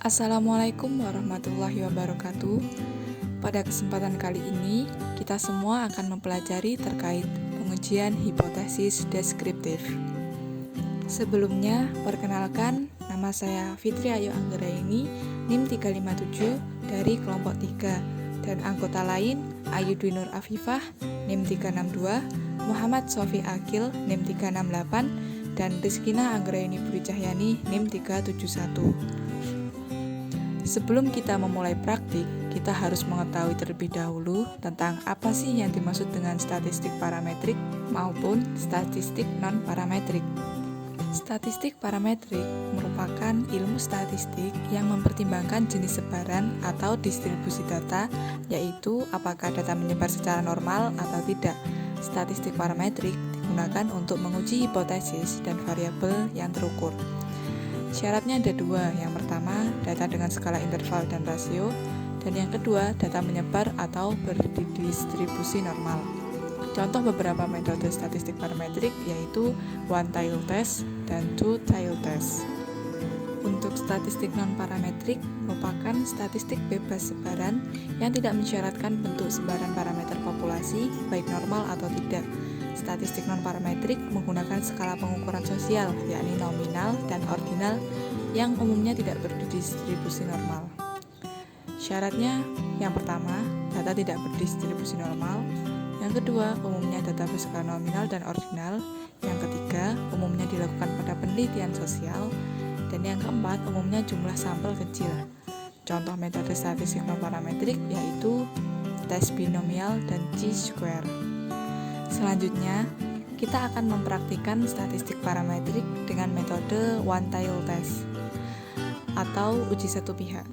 Assalamualaikum warahmatullahi wabarakatuh. Pada kesempatan kali ini, kita semua akan mempelajari terkait pengujian hipotesis deskriptif. Sebelumnya, perkenalkan, nama saya Fitri Ayu Anggraini, NIM 357 dari kelompok 3, dan anggota lain Ayu Dwi Nur Afifah, NIM 362, Muhammad Sofi Akil, NIM 368, dan Rizkina Anggraini Budi Cahyani, NIM 371. Sebelum kita memulai praktik, kita harus mengetahui terlebih dahulu tentang apa sih yang dimaksud dengan statistik parametrik maupun statistik non-parametrik. Statistik parametrik merupakan ilmu statistik yang mempertimbangkan jenis sebaran atau distribusi data, yaitu apakah data menyebar secara normal atau tidak. Statistik parametrik digunakan untuk menguji hipotesis dan variabel yang terukur. Syaratnya ada dua, yang pertama data dengan skala interval dan rasio, dan yang kedua data menyebar atau berdistribusi normal. Contoh beberapa metode statistik parametrik yaitu one-tailed test dan two-tailed test. Untuk statistik non-parametrik merupakan statistik bebas sebaran yang tidak mensyaratkan bentuk sebaran parameter populasi, baik normal atau tidak. Statistik non-parametrik menggunakan skala pengukuran sosial, yakni nominal dan ordinal, yang umumnya tidak berdistribusi normal. Syaratnya, yang pertama, data tidak berdistribusi normal. Yang kedua, umumnya data berskala nominal dan ordinal. Yang ketiga, umumnya dilakukan pada penelitian sosial. Dan yang keempat, umumnya jumlah sampel kecil. Contoh metode statistik non-parametrik yaitu tes binomial dan chi-square. Selanjutnya, kita akan mempraktikkan statistik parametrik dengan metode one-tailed test atau uji satu pihak.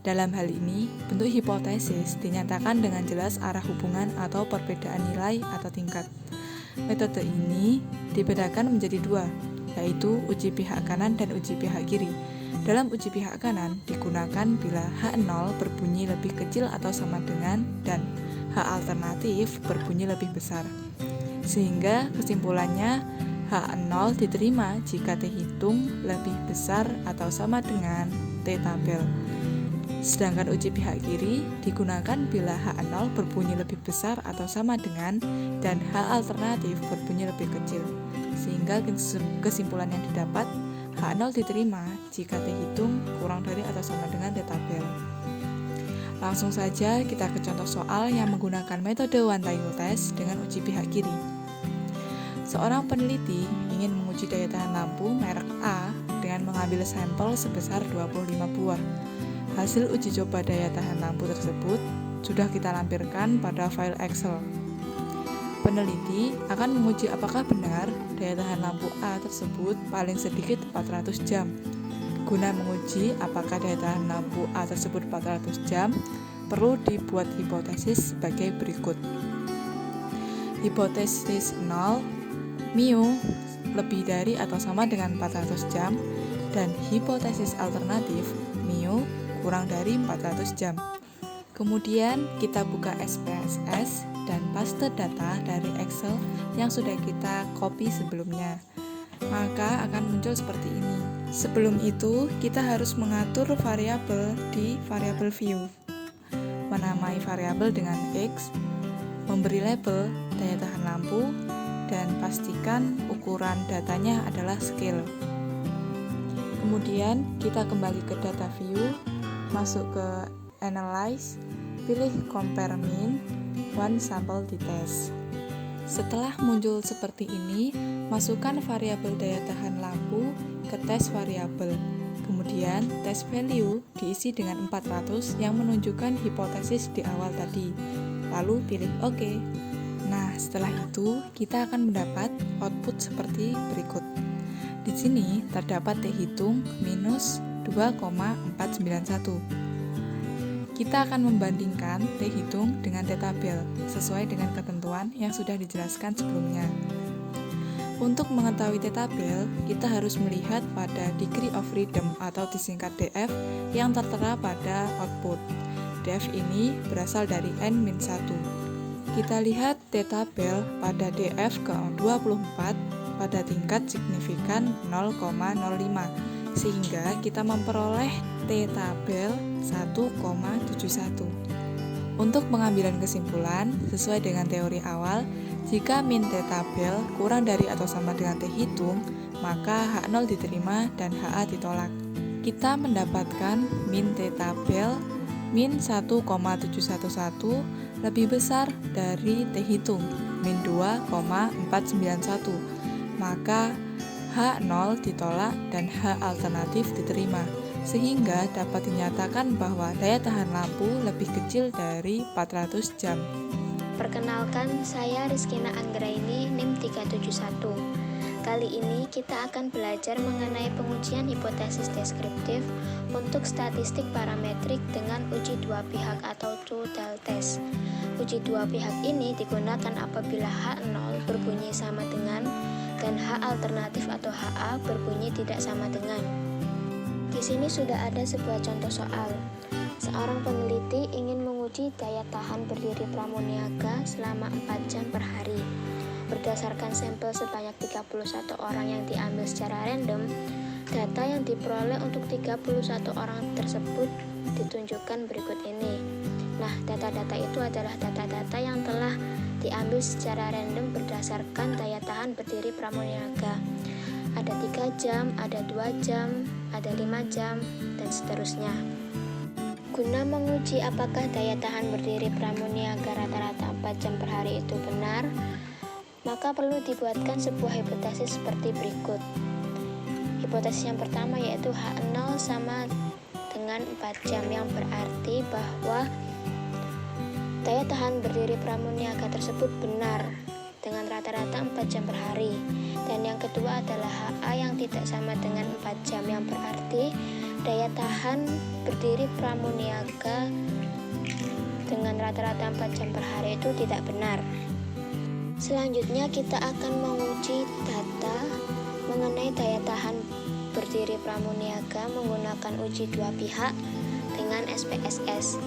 Dalam hal ini, bentuk hipotesis dinyatakan dengan jelas arah hubungan atau perbedaan nilai atau tingkat. Metode ini dibedakan menjadi dua, yaitu uji pihak kanan dan uji pihak kiri. Dalam uji pihak kanan digunakan bila H0 berbunyi lebih kecil atau sama dengan dan H alternatif berbunyi lebih besar. Sehingga kesimpulannya H0 diterima jika T hitung lebih besar atau sama dengan T tabel. Sedangkan uji pihak kiri digunakan bila H0 berbunyi lebih besar atau sama dengan dan H alternatif berbunyi lebih kecil. Sehingga kesimpulan yang didapat H0 diterima jika T hitung kurang dari atau sama dengan T tabel. Langsung saja kita ke contoh soal yang menggunakan metode one-tailed test dengan uji pihak kiri. Seorang peneliti ingin menguji daya tahan lampu merek A dengan mengambil sampel sebesar 25 buah. Hasil uji coba daya tahan lampu tersebut sudah kita lampirkan pada file Excel. Peneliti akan menguji apakah benar daya tahan lampu A tersebut paling sedikit 400 jam. Guna menguji apakah daya tahan lampu A tersebut 400 jam, perlu dibuat hipotesis sebagai berikut. Hipotesis 0, mu lebih dari atau sama dengan 400 jam, dan hipotesis alternatif mu kurang dari 400 jam. Kemudian kita buka SPSS dan paste data dari Excel yang sudah kita copy sebelumnya. Maka akan muncul seperti ini. Sebelum itu, kita harus mengatur variabel di variabel view. Menamai variabel dengan X, memberi label daya tahan lampu, dan pastikan ukuran datanya adalah scale. Kemudian kita kembali ke data view, masuk ke analyze, pilih compare mean, one sample ditest. Setelah muncul seperti ini, masukkan variabel daya tahan lampu ke tes variabel. Kemudian test value diisi dengan 400 yang menunjukkan hipotesis di awal tadi. Lalu pilih OK. Nah, setelah itu kita akan mendapat output seperti berikut. Di sini terdapat T hitung minus 2,491. Kita akan membandingkan T hitung dengan T tabel sesuai dengan ketentuan yang sudah dijelaskan sebelumnya. Untuk mengetahui T tabel, kita harus melihat pada degree of freedom atau disingkat DF yang tertera pada output. DF ini berasal dari N-1. Kita lihat T tabel pada DF ke 24 pada tingkat signifikan 0,05, sehingga kita memperoleh T tabel 1,71. Untuk pengambilan kesimpulan, sesuai dengan teori awal, jika min T tabel kurang dari atau sama dengan T hitung, maka H0 diterima dan HA ditolak. Kita mendapatkan min T tabel min 1,711 lebih besar dari T hitung, min 2,491. Maka H0 ditolak dan H alternatif diterima, sehingga dapat dinyatakan bahwa daya tahan lampu lebih kecil dari 400 jam. Perkenalkan, saya Rizkina Anggraini, NIM 371. Kali ini kita akan belajar mengenai pengujian hipotesis deskriptif untuk statistik parametrik dengan uji dua pihak atau two-tailed test. Uji dua pihak ini digunakan apabila H0 berbunyi sama dengan dan H alternatif atau HA berbunyi tidak sama dengan. Di sini sudah ada sebuah contoh soal. Seorang peneliti ingin menguji daya tahan berdiri pramuniaga selama 4 jam per hari. Berdasarkan sampel sebanyak 31 orang yang diambil secara random, data yang diperoleh untuk 31 orang tersebut ditunjukkan berikut ini. Nah, data-data itu adalah data-data yang telah diambil secara random berdasarkan daya tahan berdiri pramuniaga. Ada 3 jam, ada 2 jam, ada 5 jam, dan seterusnya. Guna menguji apakah daya tahan berdiri pramuniaga rata-rata 4 jam per hari itu benar, maka perlu dibuatkan sebuah hipotesis seperti berikut. Hipotesis yang pertama yaitu H0 sama dengan 4 jam, yang berarti bahwa daya tahan berdiri pramuniaga tersebut benar dengan rata-rata 4 jam per hari. Dan yang kedua adalah HA yang tidak sama dengan 4 jam, yang berarti daya tahan berdiri pramuniaga dengan rata-rata 4 jam per hari itu tidak benar. Selanjutnya kita akan menguji data mengenai daya tahan berdiri pramuniaga menggunakan uji dua pihak dengan SPSS.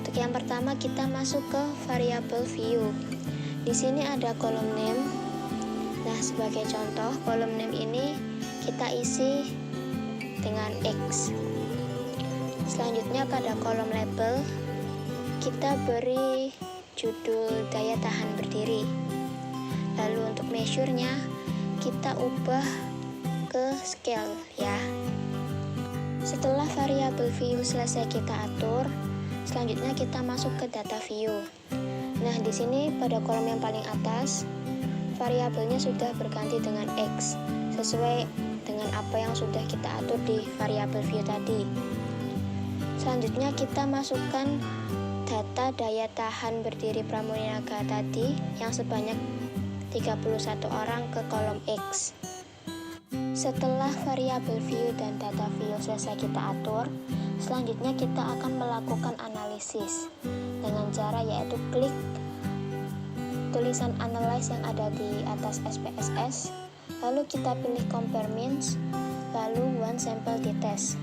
Untuk yang pertama kita masuk ke variabel view. Di sini ada kolom name. Nah, sebagai contoh kolom name ini kita isi dengan X. Selanjutnya pada kolom label kita beri judul daya tahan berdiri. Lalu untuk measure-nya kita ubah ke scale ya. Setelah variabel view selesai kita atur, selanjutnya kita masuk ke data view. Nah, di sini pada kolom yang paling atas variabelnya sudah berganti dengan X sesuai dengan apa yang sudah kita atur di variabel view tadi. Selanjutnya kita masukkan data daya tahan berdiri pramuniaga tadi yang sebanyak 31 orang ke kolom X. Setelah variabel view dan data view selesai kita atur, selanjutnya kita akan melakukan analisis dengan cara yaitu klik tulisan analyze yang ada di atas SPSS, lalu kita pilih compare means, lalu one sample ditest.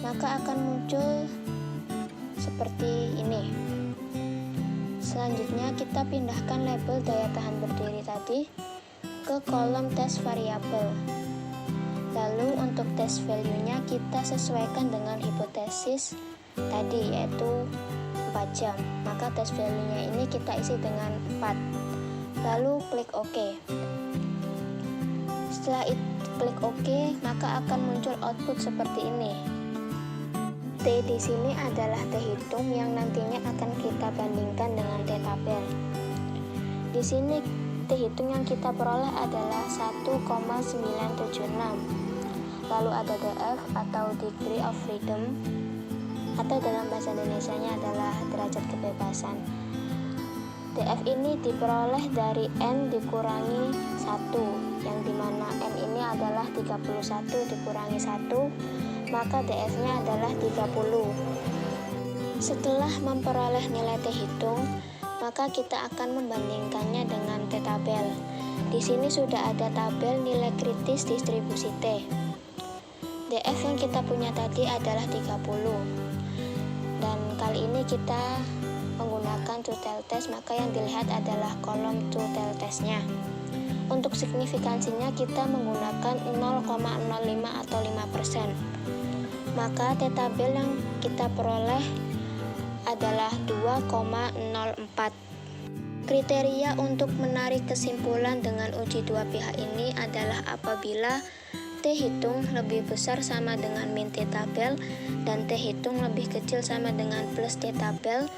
Maka akan muncul seperti ini. Selanjutnya kita pindahkan label daya tahan berdiri tadi ke kolom test variabel. Lalu untuk test value-nya kita sesuaikan dengan hipotesis tadi yaitu 4 jam. Maka test value-nya ini kita isi dengan 4. Lalu klik OK. Setelah klik OK, maka akan muncul output seperti ini. T di sini adalah T hitung yang nantinya akan kita bandingkan dengan T tabel. Di sini T hitung yang kita peroleh adalah 1,976. Lalu ada DF atau degree of freedom, atau dalam bahasa Indonesianya adalah derajat kebebasan. DF ini diperoleh dari N dikurangi 1, yang dimana N ini adalah 31 dikurangi 1, maka DF-nya adalah 30. Setelah memperoleh nilai T hitung, maka kita akan membandingkannya dengan T tabel. Di sini sudah ada tabel nilai kritis distribusi T. DF yang kita punya tadi adalah 30. Dan kali ini kita menggunakan two-tailed test, maka yang dilihat adalah kolom two-tailed testnya. Untuk signifikansinya kita menggunakan 0,05 atau 5%. Maka T-tabel yang kita peroleh adalah 2,04. Kriteria untuk menarik kesimpulan dengan uji dua pihak ini adalah apabila T hitung lebih besar sama dengan min T-tabel dan T hitung lebih kecil sama dengan plus T-tabel,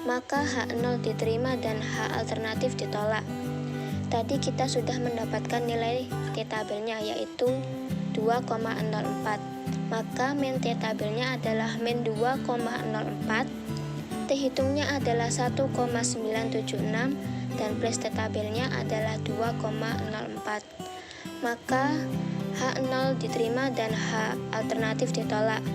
maka H0 diterima dan H alternatif ditolak. Tadi kita sudah mendapatkan nilai T-tabelnya yaitu 2,04. Maka min T-tabelnya adalah min 2,04, T hitungnya adalah 1,976 dan plus T-tabelnya adalah 2,04. Maka H0 diterima dan H alternatif ditolak.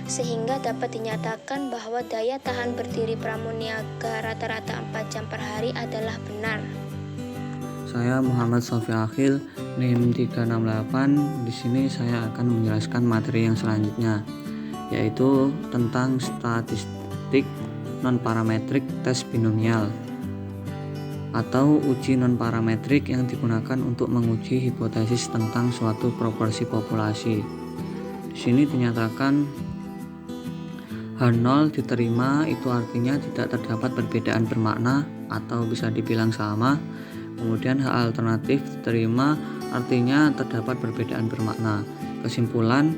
Sehingga dapat dinyatakan bahwa daya tahan berdiri pramuniaga rata-rata 4 jam per hari adalah benar. Saya Muhammad Sofi Akhil, NIM 368. Di sini saya akan menjelaskan materi yang selanjutnya, yaitu tentang statistik non-parametrik tes binomial atau uji non-parametrik yang digunakan untuk menguji hipotesis tentang suatu proporsi populasi. Di sini dinyatakan H0 diterima, itu artinya tidak terdapat perbedaan bermakna atau bisa dibilang sama. Kemudian H alternatif diterima, artinya terdapat perbedaan bermakna. Kesimpulan,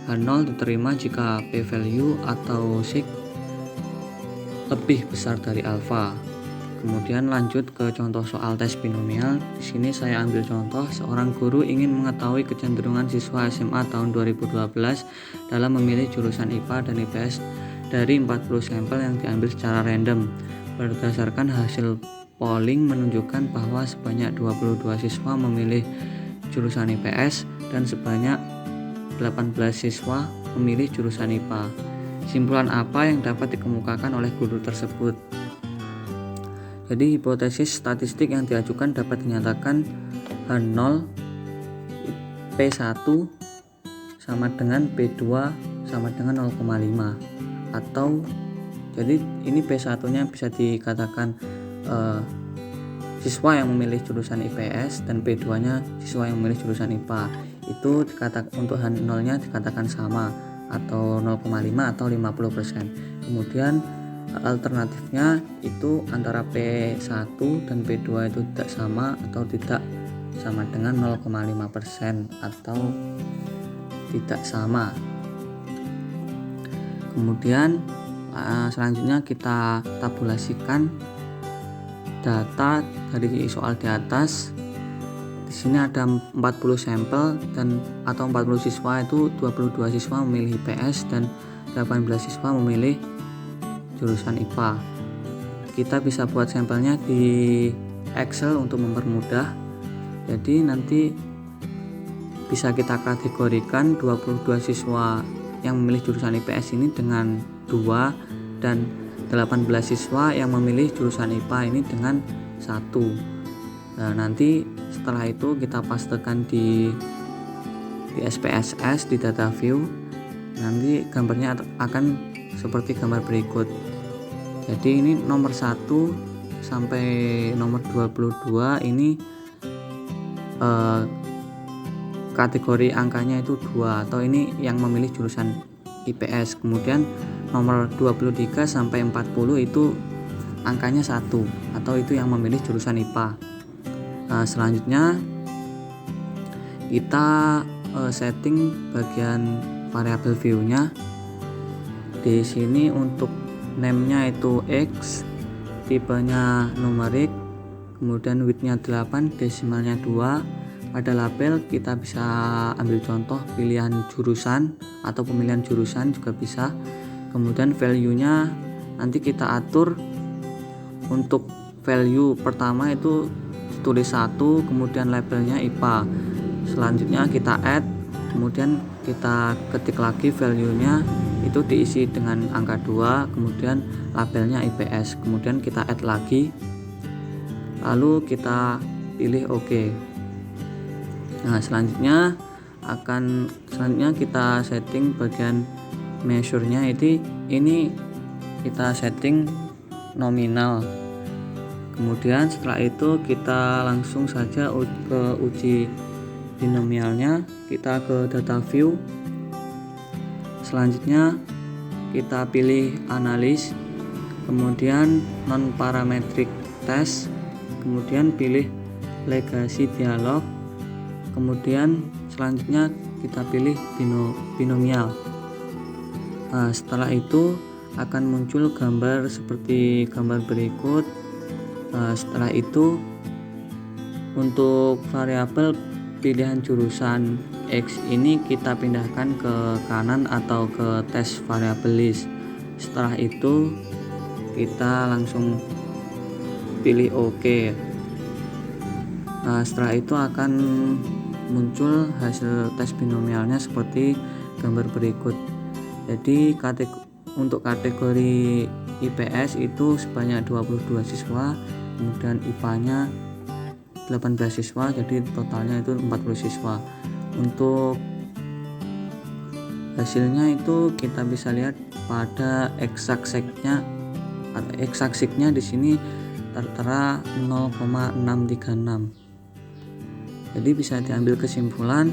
H0 diterima jika p-value atau sig lebih besar dari alfa. Kemudian lanjut ke contoh soal tes binomial. Di sini saya ambil contoh, seorang guru ingin mengetahui kecenderungan siswa SMA tahun 2012 dalam memilih jurusan IPA dan IPS dari 40 sampel yang diambil secara random. Berdasarkan hasil polling menunjukkan bahwa sebanyak 22 siswa memilih jurusan IPS dan sebanyak 18 siswa memilih jurusan IPA. Simpulan apa yang dapat dikemukakan oleh guru tersebut? Jadi hipotesis statistik yang diajukan dapat dinyatakan H0 P1 sama dengan P2 sama dengan 0,5, atau jadi ini P1 nya bisa dikatakan siswa yang memilih jurusan IPS dan P2 nya siswa yang memilih jurusan IPA. Itu untuk H0 nya dikatakan sama atau 0,5 atau 50%. Kemudian alternatifnya itu antara P1 dan P2 itu tidak sama atau tidak sama dengan 0,5% atau tidak sama. Kemudian selanjutnya kita tabulasikan data dari soal di atas. Di sini ada 40 sampel dan atau 40 siswa, itu 22 siswa memilih IPS dan 18 siswa memilih jurusan IPA. Kita bisa buat sampelnya di Excel untuk mempermudah. Jadi nanti bisa kita kategorikan 22 siswa yang memilih jurusan IPS ini dengan 2 dan 18 siswa yang memilih jurusan IPA ini dengan 1. Nah, nanti setelah itu kita pastekan di SPSS di data view. Nanti gambarnya akan seperti gambar berikut. Jadi ini nomor 1 sampai nomor 22 ini kategori angkanya itu 2 atau ini yang memilih jurusan IPS. Kemudian nomor 23 sampai 40 itu angkanya 1 atau itu yang memilih jurusan IPA. Selanjutnya kita setting bagian variabel view-nya. Di sini untuk name-nya itu X, tipenya numerik, kemudian width-nya 8, desimalnya 2. Pada label kita bisa ambil contoh pilihan jurusan atau pemilihan jurusan juga bisa. Kemudian value-nya nanti kita atur. Untuk value pertama itu tulis 1, kemudian labelnya IPA. Selanjutnya kita add, kemudian kita ketik lagi value-nya, itu diisi dengan angka 2, kemudian labelnya IPS, kemudian kita add lagi, lalu kita pilih OK. Nah, selanjutnya kita setting bagian measure-nya. Ini kita setting nominal. Kemudian setelah itu kita langsung saja ke uji binomialnya. Kita ke data view. Selanjutnya kita pilih analis, kemudian non parametric test, kemudian pilih legacy dialog, kemudian selanjutnya kita pilih binomial. Setelah itu akan muncul gambar seperti gambar berikut. Setelah itu untuk variabel pilihan jurusan X ini kita pindahkan ke kanan atau ke test variable list. Setelah itu kita langsung pilih OK. Setelah itu akan muncul hasil tes binomialnya seperti gambar berikut. Jadi untuk kategori IPS itu sebanyak 22 siswa, kemudian IPA-nya 18 siswa, jadi totalnya itu 40 siswa. Untuk hasilnya itu kita bisa lihat pada x-aksiknya di sini tertera 0,636. Jadi bisa diambil kesimpulan,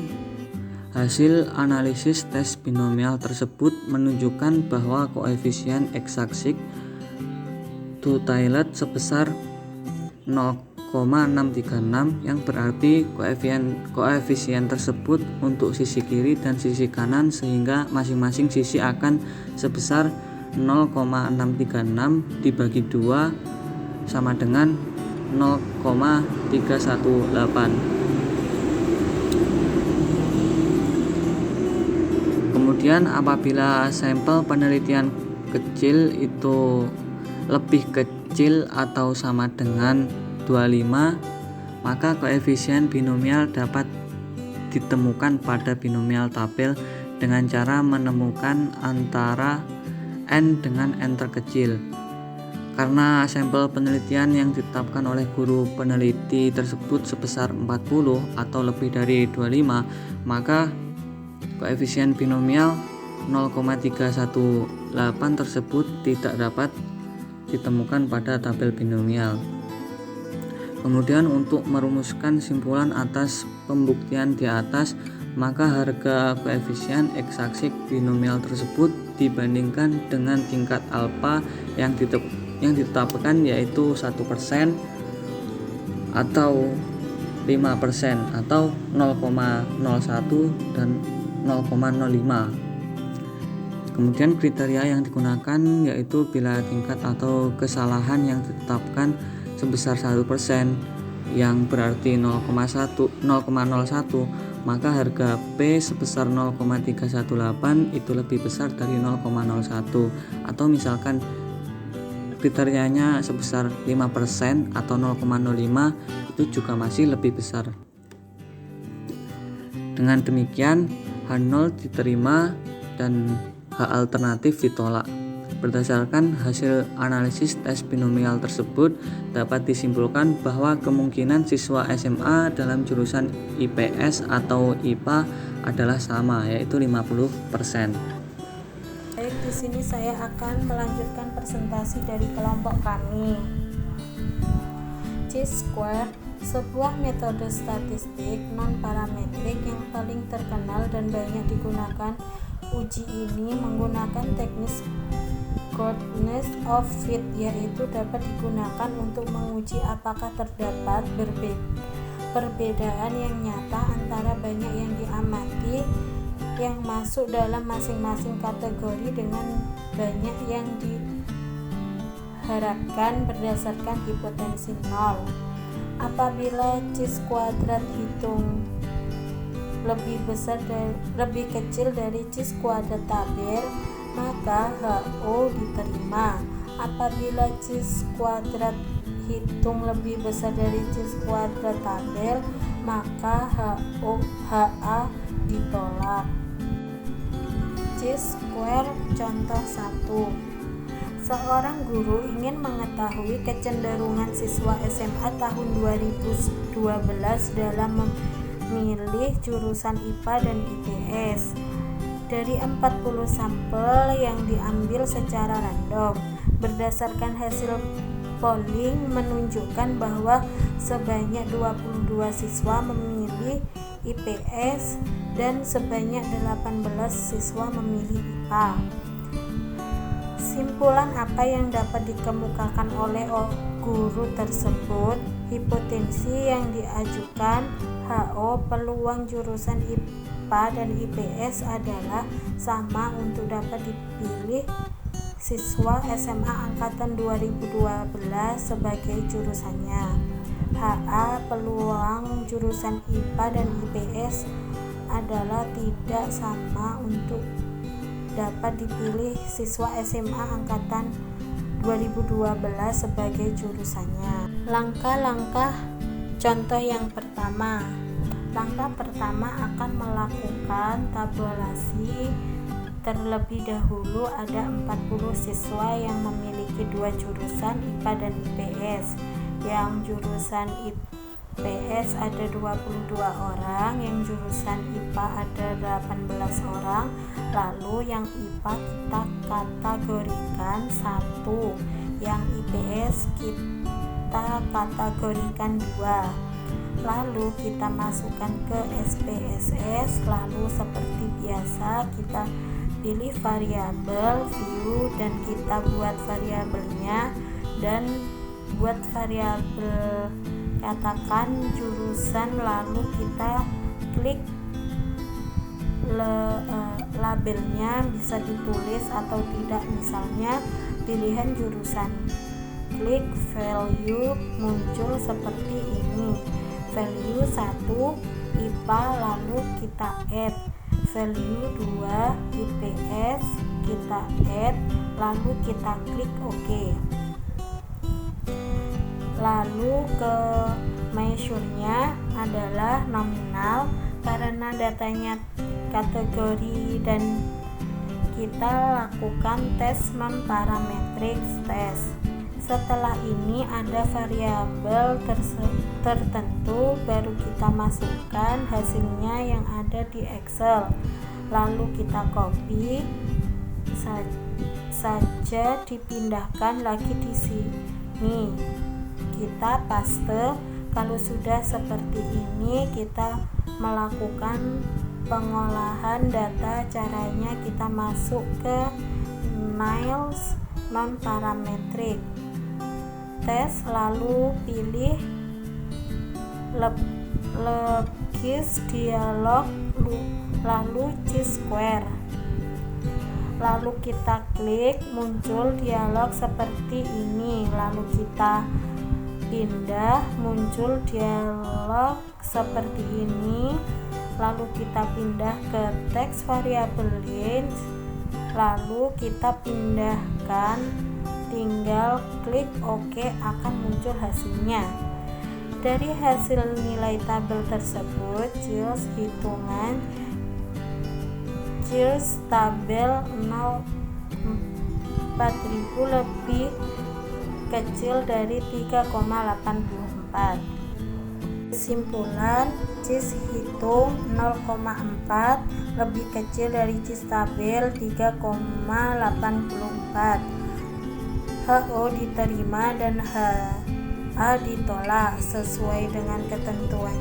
hasil analisis tes binomial tersebut menunjukkan bahwa koefisien x-aksik to-tailed sebesar 0,636, yang berarti koefisien tersebut untuk sisi kiri dan sisi kanan, sehingga masing-masing sisi akan sebesar 0,636 dibagi 2 sama dengan 0,318. Kemudian apabila sampel penelitian kecil itu lebih kecil atau sama dengan 25, maka koefisien binomial dapat ditemukan pada binomial tabel dengan cara menemukan antara n dengan n terkecil. Karena sampel penelitian yang ditetapkan oleh guru peneliti tersebut sebesar 40 atau lebih dari 25, maka koefisien binomial 0,318 tersebut tidak dapat ditemukan pada tabel binomial. Kemudian untuk merumuskan simpulan atas pembuktian di atas, maka harga koefisien x-aksik binomial tersebut dibandingkan dengan tingkat alfa yang ditetapkan, yaitu 1% atau 5% atau 0,01 dan 0,05. Kemudian kriteria yang digunakan yaitu bila tingkat atau kesalahan yang ditetapkan sebesar 1%, yang berarti 0,01, maka harga P sebesar 0,318 itu lebih besar dari 0,01. Atau misalkan kriterianya sebesar 5% atau 0,05, itu juga masih lebih besar. Dengan demikian, H0 diterima dan H alternatif ditolak. Berdasarkan hasil analisis tes binomial tersebut, dapat disimpulkan bahwa kemungkinan siswa SMA dalam jurusan IPS atau IPA adalah sama, yaitu 50%. Baik, di sini saya akan melanjutkan presentasi dari kelompok kami. Chi-square, sebuah metode statistik non-parametrik yang paling terkenal dan banyak digunakan. Uji ini menggunakan teknis coordinates of fit, yaitu dapat digunakan untuk menguji apakah terdapat perbedaan yang nyata antara banyak yang diamati yang masuk dalam masing-masing kategori dengan banyak yang diharapkan berdasarkan hipotensi nol. Apabila chi-kuadrat hitung lebih kecil dari chi-kuadrat tabel, maka HO diterima. Apabila chi-kuadrat hitung lebih besar dari chi-kuadrat tabel, maka HA ditolak. Chi-square contoh 1. Seorang guru ingin mengetahui kecenderungan siswa SMA tahun 2012 dalam memilih jurusan IPA dan IPS. Dari 40 sampel yang diambil secara random, berdasarkan hasil polling menunjukkan bahwa sebanyak 22 siswa memilih IPS dan sebanyak 18 siswa memilih IPA. Simpulan apa yang dapat dikemukakan oleh guru tersebut? Hipotesis yang diajukan HO peluang jurusan IPA dan IPS adalah sama untuk dapat dipilih siswa SMA angkatan 2012 sebagai jurusannya. HA peluang jurusan IPA dan IPS adalah tidak sama untuk dapat dipilih siswa SMA angkatan 2012 sebagai jurusannya. Langkah-langkah contoh yang pertama. Langkah pertama akan melakukan tabulasi. Terlebih dahulu ada 40 siswa yang memiliki dua jurusan IPA dan IPS. Yang jurusan IPS ada 22 orang, yang jurusan IPA ada 18 orang. Lalu yang IPA kita kategorikan 1, yang IPS kita kategorikan 2. Lalu kita masukkan ke SPSS. Lalu seperti biasa kita pilih variabel view dan kita buat variabelnya, dan buat variabel katakan jurusan, lalu kita klik labelnya, bisa ditulis atau tidak, misalnya pilihan jurusan, klik value, muncul seperti ini, value 1 IPA, lalu kita add value 2 IPS, kita add, lalu kita klik OK. Lalu ke measure-nya adalah nominal karena datanya kategori, dan kita lakukan tes non-parametric test. Setelah ini ada variabel tertentu, baru kita masukkan hasilnya yang ada di Excel. Lalu kita copy saja, dipindahkan lagi di sini. Kita paste. Kalau sudah seperti ini, kita melakukan pengolahan data. Caranya kita masuk ke Niles non-parametric test, lalu pilih logis dialog, lalu chi-square, lalu kita klik, muncul dialog seperti ini. Lalu kita pindah, muncul dialog seperti ini. Lalu kita pindah ke teks variabel range, lalu kita pindahkan, tinggal klik OK, akan muncul hasilnya. Dari hasil nilai tabel tersebut, Giles hitungan Giles tabel 0,4000 lebih kecil dari 3,84. Kesimpulan, Giles hitung 0,4 lebih kecil dari Giles tabel 3,84. HO diterima dan HA ditolak sesuai dengan ketentuan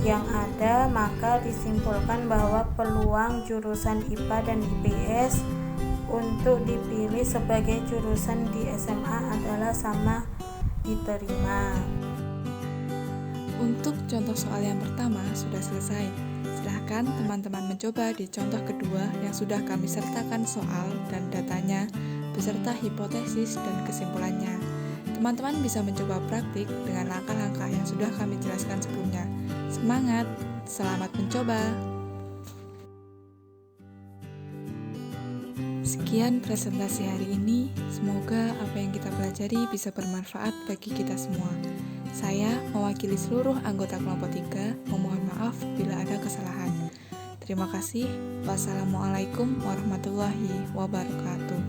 yang ada, maka disimpulkan bahwa peluang jurusan IPA dan IPS untuk dipilih sebagai jurusan di SMA adalah sama diterima. Untuk contoh soal yang pertama sudah selesai. Silahkan teman-teman mencoba di contoh kedua yang sudah kami sertakan soal dan datanya beserta hipotesis dan kesimpulannya. Teman-teman bisa mencoba praktik dengan langkah-langkah yang sudah kami jelaskan sebelumnya. Semangat, selamat mencoba! Sekian presentasi hari ini, semoga apa yang kita pelajari bisa bermanfaat bagi kita semua. Saya mewakili seluruh anggota kelompok 3, memohon maaf bila ada kesalahan. Terima kasih. Wassalamualaikum warahmatullahi wabarakatuh.